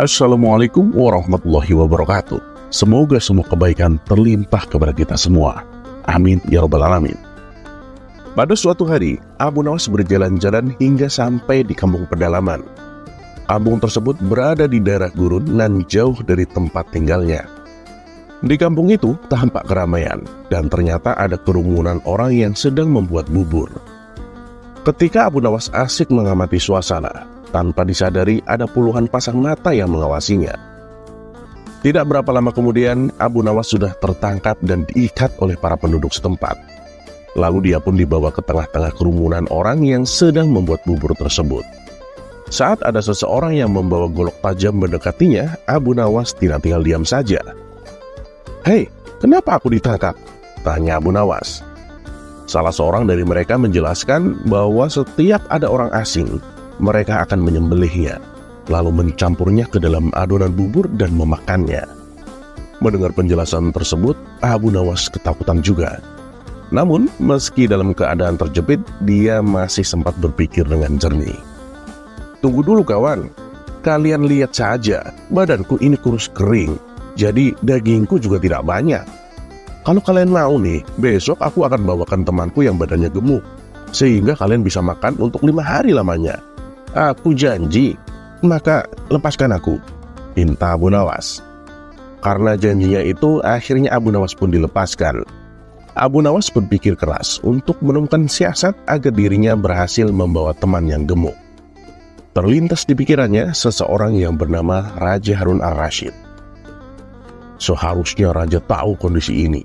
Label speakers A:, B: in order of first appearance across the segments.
A: Assalamualaikum warahmatullahi wabarakatuh. Semoga semua kebaikan terlimpah kepada kita semua. Amin ya rabbal alamin. Pada suatu hari, Abu Nawas berjalan-jalan hingga sampai di kampung pedalaman. Kampung tersebut berada di daerah gurun dan jauh dari tempat tinggalnya. Di kampung itu tampak keramaian, dan ternyata ada kerumunan orang yang sedang membuat bubur. Ketika Abu Nawas asik mengamati suasana, tanpa disadari ada puluhan pasang mata yang mengawasinya. Tidak berapa lama kemudian, Abu Nawas sudah tertangkap dan diikat oleh para penduduk setempat. Lalu dia pun dibawa ke tengah-tengah kerumunan orang yang sedang membuat bubur tersebut. Saat ada seseorang yang membawa golok tajam mendekatinya, Abu Nawas tidak tinggal diam saja. "Hei, kenapa aku ditangkap?" tanya Abu Nawas. Salah seorang dari mereka menjelaskan bahwa setiap ada orang asing, mereka akan menyembelihnya, lalu mencampurnya ke dalam adonan bubur dan memakannya. Mendengar penjelasan tersebut, Abu Nawas ketakutan juga. Namun, meski dalam keadaan terjepit, dia masih sempat berpikir dengan jernih. "Tunggu dulu kawan, kalian lihat saja, badanku ini kurus kering, jadi dagingku juga tidak banyak. Kalau kalian mau nih, besok aku akan bawakan temanku yang badannya gemuk, sehingga kalian bisa makan untuk 5 hari lamanya. Aku janji, maka lepaskan aku," pinta Abu Nawas. Karena janjinya itu, akhirnya Abu Nawas pun dilepaskan. Abu Nawas berpikir keras untuk menemukan siasat agar dirinya berhasil membawa teman yang gemuk. Terlintas di pikirannya seseorang yang bernama Raja Harun Ar-Rasyid. Seharusnya Raja tahu kondisi ini,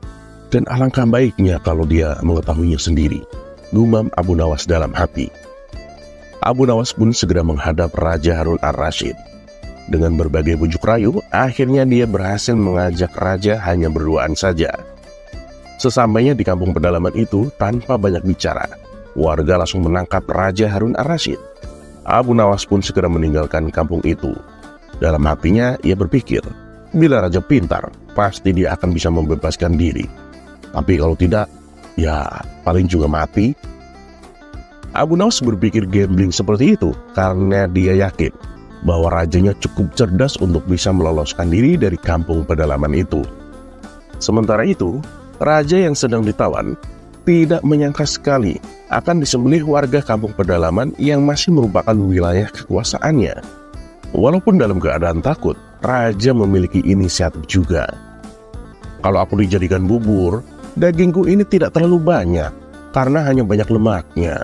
A: dan alangkah baiknya kalau dia mengetahuinya sendiri, gumam Abu Nawas dalam hati. Abu Nawas pun segera menghadap Raja Harun Ar-Rasyid. Dengan berbagai bujuk rayu, akhirnya dia berhasil mengajak Raja hanya berduaan saja. Sesampainya di kampung pedalaman itu, tanpa banyak bicara, warga langsung menangkap Raja Harun Ar-Rasyid. Abu Nawas pun segera meninggalkan kampung itu. Dalam hatinya, ia berpikir, bila Raja pintar, pasti dia akan bisa membebaskan diri. Tapi kalau tidak, ya paling juga mati. Abu Nawas berpikir gambling seperti itu karena dia yakin bahwa rajanya cukup cerdas untuk bisa meloloskan diri dari kampung pedalaman itu. Sementara itu, raja yang sedang ditawan tidak menyangka sekali akan disembelih warga kampung pedalaman yang masih merupakan wilayah kekuasaannya. Walaupun dalam keadaan takut, raja memiliki inisiatif juga. "Kalau aku dijadikan bubur, dagingku ini tidak terlalu banyak karena hanya banyak lemaknya.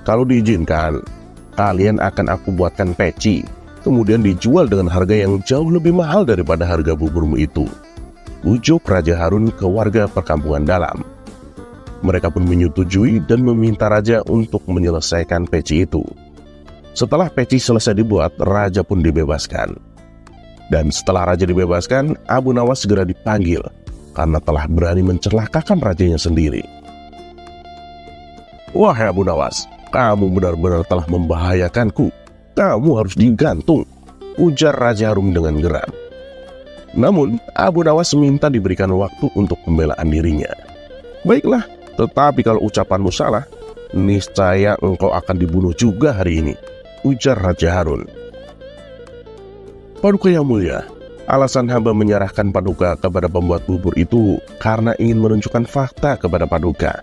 A: Kalau diizinkan, kalian akan aku buatkan peci, kemudian dijual dengan harga yang jauh lebih mahal daripada harga buburmu itu," ujuk Raja Harun ke warga perkampungan dalam. Mereka pun menyetujui dan meminta raja untuk menyelesaikan peci itu. Setelah peci selesai dibuat, raja pun dibebaskan. Dan setelah raja dibebaskan, Abu Nawas segera dipanggil karena telah berani mencelakakan rajanya sendiri. "Wahai Abu Nawas, kamu benar-benar telah membahayakanku. Kamu harus digantung," ujar Raja Harun dengan geram. Namun, Abu Nawas minta diberikan waktu untuk pembelaan dirinya. "Baiklah, tetapi kalau ucapanmu salah, niscaya engkau akan dibunuh juga hari ini," ujar Raja Harun. "Paduka yang mulia, alasan hamba menyerahkan Paduka kepada pembuat bubur itu karena ingin menunjukkan fakta kepada Paduka.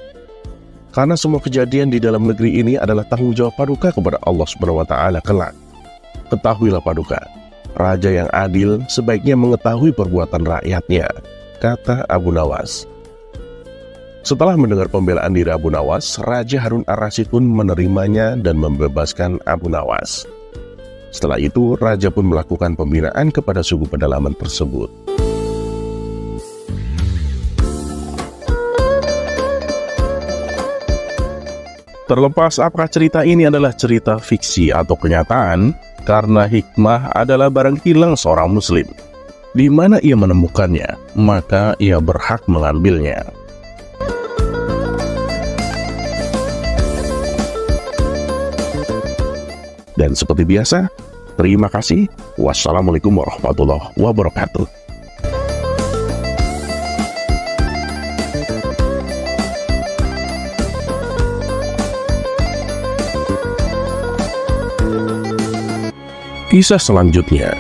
A: Karena semua kejadian di dalam negeri ini adalah tanggung jawab Paduka kepada Allah SWT kelak. Ketahuilah Paduka, raja yang adil sebaiknya mengetahui perbuatan rakyatnya," kata Abu Nawas. Setelah mendengar pembelaan diri Abu Nawas, Raja Harun Ar-Rasyid pun menerimanya dan membebaskan Abu Nawas. Setelah itu, raja pun melakukan pembinaan kepada suku pedalaman tersebut. Terlepas apakah cerita ini adalah cerita fiksi atau kenyataan, karena hikmah adalah barang hilang seorang muslim. Di mana ia menemukannya, maka ia berhak mengambilnya. Dan seperti biasa, terima kasih. Wassalamualaikum warahmatullahi wabarakatuh. Kisah selanjutnya,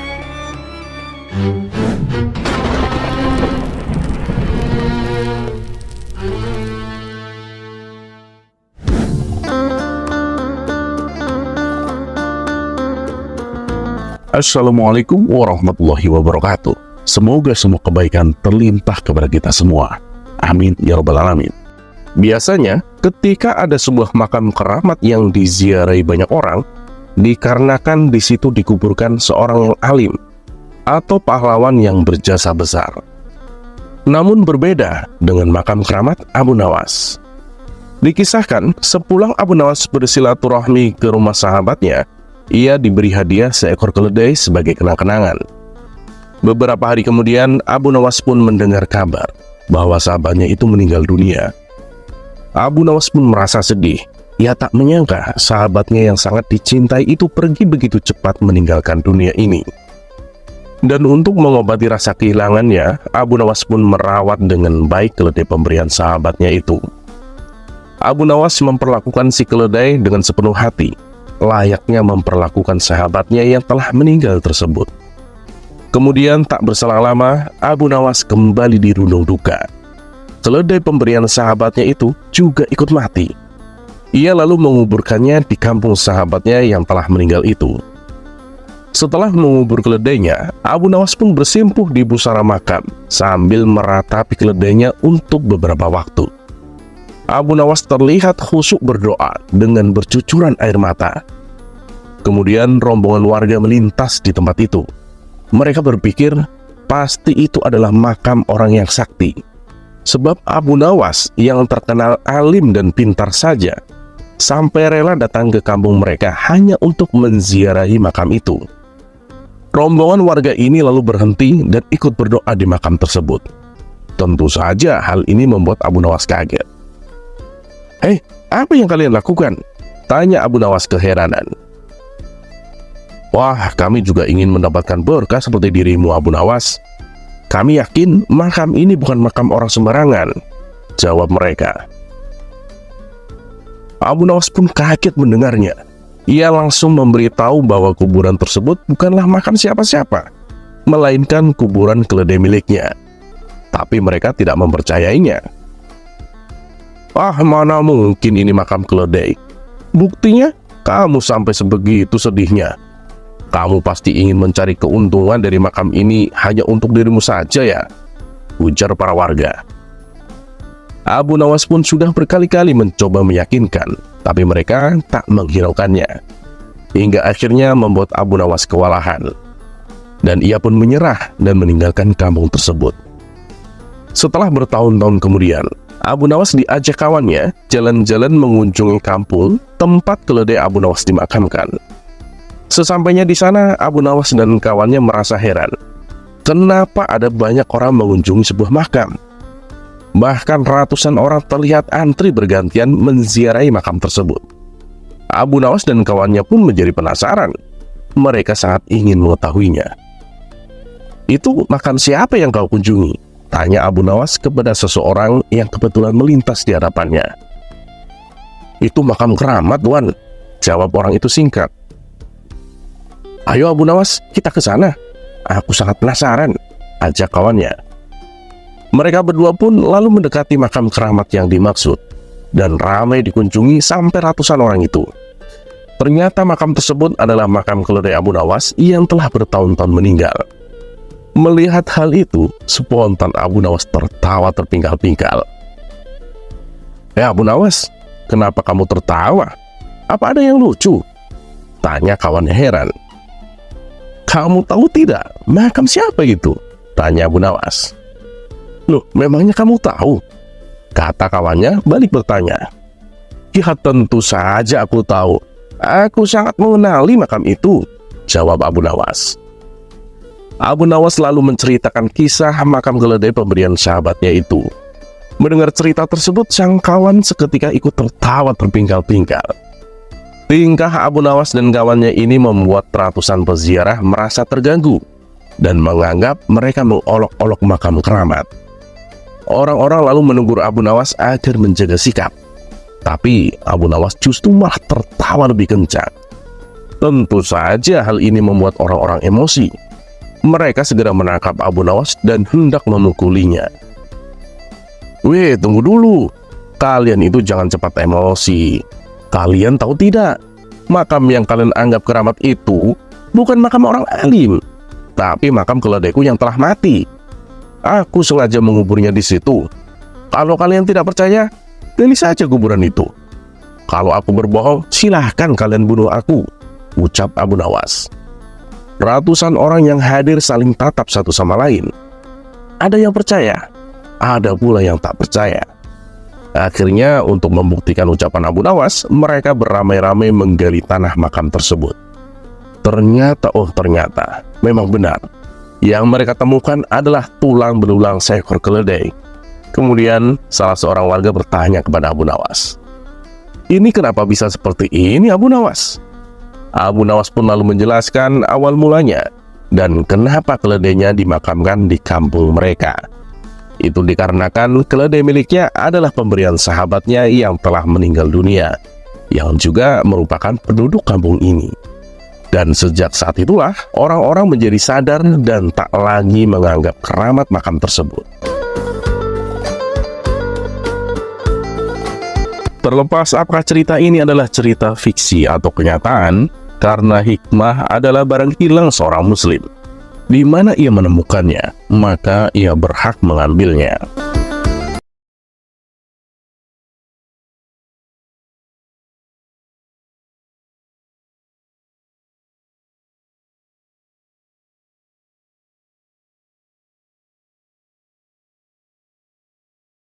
A: Assalamualaikum warahmatullahi wabarakatuh. Semoga semua kebaikan terlimpah kepada kita semua. Amin ya rabbal alamin. Biasanya, ketika ada sebuah makam keramat yang diziarahi banyak orang, dikarenakan di situ dikuburkan seorang yang alim atau pahlawan yang berjasa besar. Namun berbeda dengan makam keramat Abu Nawas. Dikisahkan, sepulang Abu Nawas bersilaturahmi ke rumah sahabatnya, ia diberi hadiah seekor keledai sebagai kenang-kenangan. Beberapa hari kemudian, Abu Nawas pun mendengar kabar bahwa sahabatnya itu meninggal dunia. Abu Nawas pun merasa sedih. Ia tak menyangka sahabatnya yang sangat dicintai itu pergi begitu cepat meninggalkan dunia ini. Dan untuk mengobati rasa kehilangannya, Abu Nawas pun merawat dengan baik keledai pemberian sahabatnya itu. Abu Nawas memperlakukan si keledai dengan sepenuh hati, layaknya memperlakukan sahabatnya yang telah meninggal tersebut. Kemudian tak berselang lama, Abu Nawas kembali dirundung duka. Keledai pemberian sahabatnya itu juga ikut mati. Ia lalu menguburkannya di kampung sahabatnya yang telah meninggal itu. Setelah mengubur keledainya, Abu Nawas pun bersimpuh di pusara makam sambil meratapi keledainya untuk beberapa waktu. Abu Nawas terlihat khusyuk berdoa dengan bercucuran air mata. Kemudian rombongan warga melintas di tempat itu. Mereka berpikir pasti itu adalah makam orang yang sakti. Sebab Abu Nawas yang terkenal alim dan pintar saja sampai rela datang ke kampung mereka hanya untuk menziarahi makam itu. Rombongan warga ini lalu berhenti dan ikut berdoa di makam tersebut. Tentu saja hal ini membuat Abu Nawas kaget. "Hei, apa yang kalian lakukan?" tanya Abu Nawas keheranan. "Wah, kami juga ingin mendapatkan berkah seperti dirimu, Abu Nawas. Kami yakin makam ini bukan makam orang sembarangan," jawab mereka. Abu Nawas pun kaget mendengarnya. Ia langsung memberitahu bahwa kuburan tersebut bukanlah makam siapa-siapa, melainkan kuburan keledai miliknya. Tapi mereka tidak mempercayainya. "Ah, mana mungkin ini makam keledai? Buktinya, kamu sampai sebegitu sedihnya. Kamu pasti ingin mencari keuntungan dari makam ini hanya untuk dirimu saja ya?" ujar para warga. Abu Nawas pun sudah berkali-kali mencoba meyakinkan, tapi mereka tak menghiraukannya. Hingga akhirnya membuat Abu Nawas kewalahan. Dan ia pun menyerah dan meninggalkan kampung tersebut. Setelah bertahun-tahun kemudian, Abu Nawas diajak kawannya jalan-jalan mengunjungi kampung tempat keledai Abu Nawas dimakamkan. Sesampainya di sana, Abu Nawas dan kawannya merasa heran. Kenapa ada banyak orang mengunjungi sebuah makam? Bahkan ratusan orang terlihat antri bergantian menziarahi makam tersebut. Abu Nawas dan kawannya pun menjadi penasaran. Mereka sangat ingin mengetahuinya. "Itu makam siapa yang kau kunjungi?" tanya Abu Nawas kepada seseorang yang kebetulan melintas di hadapannya. "Itu makam keramat, Tuan," jawab orang itu singkat. "Ayo Abu Nawas, kita ke sana. Aku sangat penasaran," ajak kawannya. Mereka berdua pun lalu mendekati makam keramat yang dimaksud, dan ramai dikunjungi sampai ratusan orang itu. Ternyata makam tersebut adalah makam keledai Abu Nawas yang telah bertahun-tahun meninggal. Melihat hal itu, spontan Abu Nawas tertawa terpingkal-pingkal. Abu Nawas, kenapa kamu tertawa? Apa ada yang lucu?" tanya kawannya heran. "Kamu tahu tidak, makam siapa itu?" tanya Abu Nawas. "Loh, memangnya kamu tahu?" kata kawannya balik bertanya. "Ya tentu saja aku tahu. Aku sangat mengenali makam itu," jawab Abu Nawas. Abu Nawas lalu menceritakan kisah makam keledai pemberian sahabatnya itu. Mendengar cerita tersebut, sang kawan seketika ikut tertawa terpingkal-pingkal. Tingkah Abu Nawas dan kawannya ini membuat ratusan peziarah merasa terganggu dan menganggap mereka mengolok-olok makam keramat. Orang-orang lalu menegur Abu Nawas agar menjaga sikap. Tapi Abu Nawas justru malah tertawa lebih kencang. Tentu saja hal ini membuat orang-orang emosi. Mereka segera menangkap Abu Nawas dan hendak memukulinya. "Weh, tunggu dulu. Kalian itu jangan cepat emosi. Kalian tahu tidak, makam yang kalian anggap keramat itu bukan makam orang alim, tapi makam keledaiku yang telah mati. Aku sengaja menguburnya di situ. Kalau kalian tidak percaya, gali saja kuburan itu. Kalau aku berbohong, silahkan kalian bunuh aku, ucap Abu Nawas. Ratusan orang yang hadir saling tatap satu sama lain. Ada yang percaya, ada pula yang tak percaya. Akhirnya untuk membuktikan ucapan Abu Nawas, mereka beramai-ramai menggali tanah makam tersebut. Ternyata memang benar. Yang mereka temukan adalah tulang belulang seekor keledai. Kemudian salah seorang warga bertanya kepada Abu Nawas, "Ini kenapa bisa seperti ini, Abu Nawas?" Abu Nawas pun lalu menjelaskan awal mulanya dan kenapa keledainya dimakamkan di kampung mereka. Itu dikarenakan keledai miliknya adalah pemberian sahabatnya yang telah meninggal dunia, yang juga merupakan penduduk kampung ini. Dan sejak saat itulah orang-orang menjadi sadar dan tak lagi menganggap keramat makam tersebut. Terlepas apakah cerita ini adalah cerita fiksi atau kenyataan, karena hikmah adalah barang hilang seorang muslim. Di mana ia menemukannya, maka ia berhak mengambilnya.